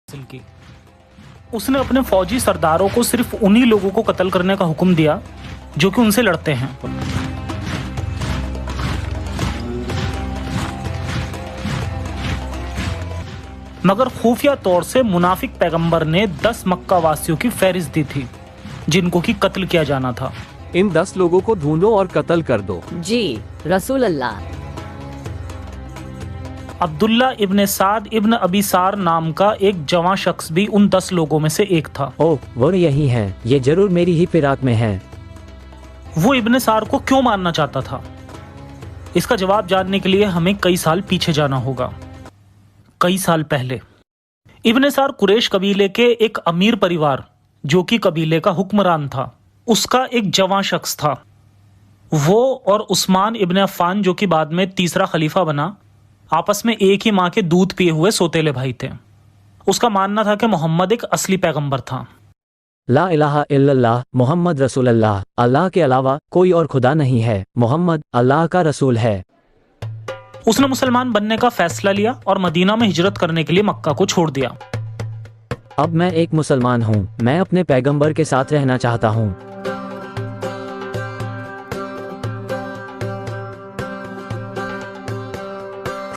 हासिल की। उसने अपने फौजी सरदारों को सिर्फ उन्हीं लोगों को कत्ल करने का हुक्म दिया जो कि उनसे लड़ते हैं। मगर खुफिया तौर से मुनाफिक पैगंबर ने 10 मक्का वासियों की फहरिस्त दी थी जिनको की कत्ल किया जाना था। इन 10 लोगों को ढूंढो और कत्ल कर दो। जी रसूल अल्लाह। अब्दुल्ला इब्ने साद इब्न अबी सार नाम का एक जवां शख्स भी उन 10 लोगों में से एक था। ओह, वो यही है, ये जरूर मेरी ही फिराक में है। वो इब्ने सार को क्यों मारना चाहता था? इसका जवाब जानने के लिए हमें कई साल पीछे जाना होगा। कई साल पहले इब्ने सार कुरैश कबीले के एक अमीर परिवार, जो कि कबीले का हुक्मरान था, उसका एक जवां शख्स था। वो और उस्मान इब्ने अफ़्फ़ान, जो कि बाद में तीसरा खलीफा बना, आपस में एक ही माँ के दूध पिए हुए सौतेले भाई थे। उसका मानना था कि मोहम्मद एक असली पैगंबर था। ला इलाहा इल्लल्लाह मोहम्मद रसूल अल्लाह, अल्लाह के अलावा कोई और खुदा नहीं है, मोहम्मद अल्लाह का रसूल है। उसने मुसलमान बनने का फैसला लिया और मदीना में हिजरत करने के लिए मक्का को छोड़ दिया। अब मैं एक मुसलमान हूँ, मैं अपने पैगंबर के साथ रहना चाहता हूँ।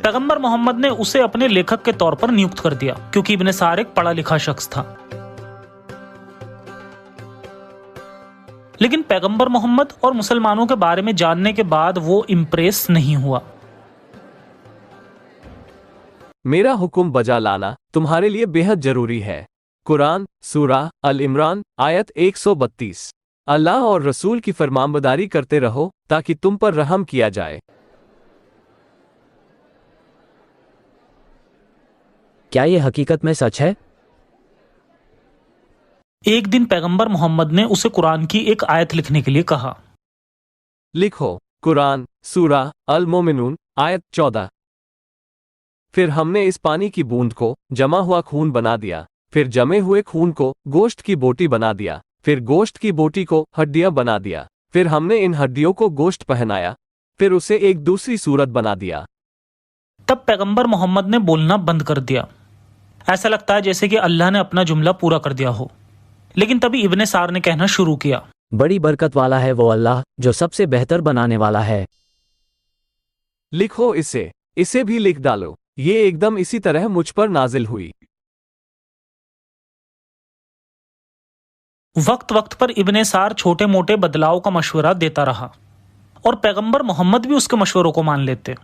पैगंबर मोहम्मद ने उसे अपने लेखक के तौर पर नियुक्त कर दिया क्योंकि इब्ने सार एक पढ़ा लिखा शख्स था। लेकिन पैगंबर मोहम्मद और मुसलमानों के बारे में जानने के बाद वो इम्प्रेस नहीं हुआ। मेरा हुक्म बजा लाना तुम्हारे लिए बेहद जरूरी है। कुरान सूरा अल इमरान आयत 132। अल्लाह और रसूल की फरमानबरदारी करते रहो ताकि तुम पर रहम किया जाए। क्या ये हकीकत में सच है? एक दिन पैगंबर मोहम्मद ने उसे कुरान की एक आयत लिखने के लिए कहा। लिखो कुरान सूरा अल मोमिनून आयत 14। फिर हमने इस पानी की बूंद को जमा हुआ खून बना दिया, फिर जमे हुए खून को गोश्त की बोटी बना दिया, फिर गोश्त की बोटी को हड्डियां बना दिया, फिर हमने इन हड्डियों को गोश्त पहनाया, फिर उसे एक दूसरी सूरत बना दिया। तब पैगंबर मोहम्मद ने बोलना बंद कर दिया। ऐसा लगता है जैसे कि अल्लाह ने अपना जुमला पूरा कर दिया हो। लेकिन तभी इब्ने सार ने कहना शुरू किया, बड़ी बरकत वाला है वो अल्लाह जो सबसे बेहतर बनाने वाला है। लिखो इसे भी लिख डालो, ये एकदम इसी तरह मुझ पर नाजिल हुई। वक्त वक्त पर इब्ने सार छोटे मोटे बदलाव का मशवरा देता रहा और पैगंबर मोहम्मद भी उसके मशवरों को मान लेते।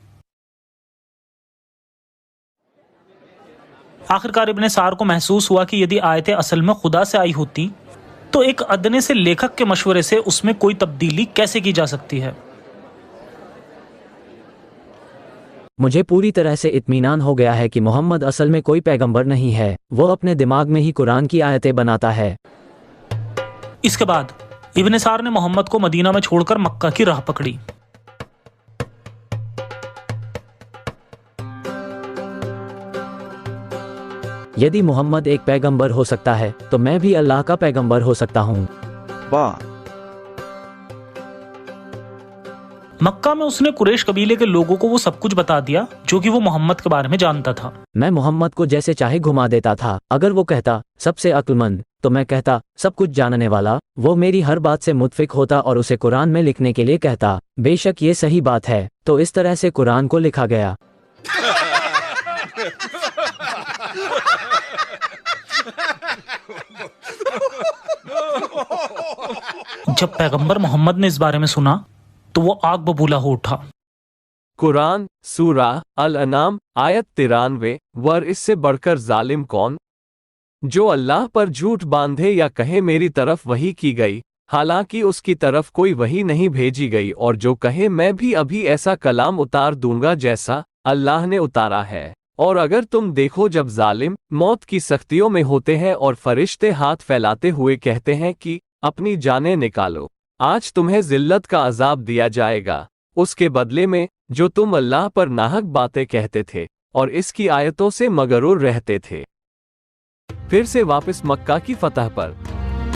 आखिरकार इब्ने सार को महसूस हुआ कि यदि आयतें असल में खुदा से आई होती तो एक अदने से लेखक के मशवरे से उसमें कोई तब्दीली कैसे की जा सकती है। मुझे पूरी तरह से इत्मीनान हो गया है कि मोहम्मद असल में कोई पैगंबर नहीं है, वो अपने दिमाग में ही कुरान की आयतें बनाता है। इसके बाद इब्ने सार ने मोहम्मद को मदीना में छोड़कर मक्का की राह पकड़ी। यदि मोहम्मद एक पैगंबर हो सकता है तो मैं भी अल्लाह का पैगंबर हो सकता हूँ। वाह। मक्का में उसने कुरैश कबीले के लोगों को वो सब कुछ बता दिया जो कि वो मोहम्मद के बारे में जानता था। मैं मोहम्मद को जैसे चाहे घुमा देता था। अगर वो कहता सबसे अक्लमंद तो मैं कहता सब कुछ जानने वाला। वो मेरी हर बात से मुत्फिक होता और उसे कुरान में लिखने के लिए कहता बेशक ये सही बात है। तो इस तरह से कुरान को लिखा गया। जब पैगंबर मोहम्मद ने इस बारे में सुना तो वो आग बबूला हो उठा। कुरान सूरा अल अनाम आयत 93। वर इससे बढ़कर जालिम कौन, जो अल्लाह पर झूठ बांधे या कहे मेरी तरफ वही की गई, हालांकि उसकी तरफ कोई वही नहीं भेजी गई, और जो कहे मैं भी अभी ऐसा कलाम उतार दूंगा जैसा अल्लाह ने उतारा है। और अगर तुम देखो जब जालिम मौत की सख्तियों में होते हैं और फरिश्ते हाथ फैलाते हुए कहते हैं कि अपनी जानें निकालो, आज तुम्हें जिल्लत का अजाब दिया जाएगा उसके बदले में जो तुम अल्लाह पर नाहक बातें कहते थे और इसकी आयतों से मगरूर रहते थे। फिर से वापस मक्का की फतह पर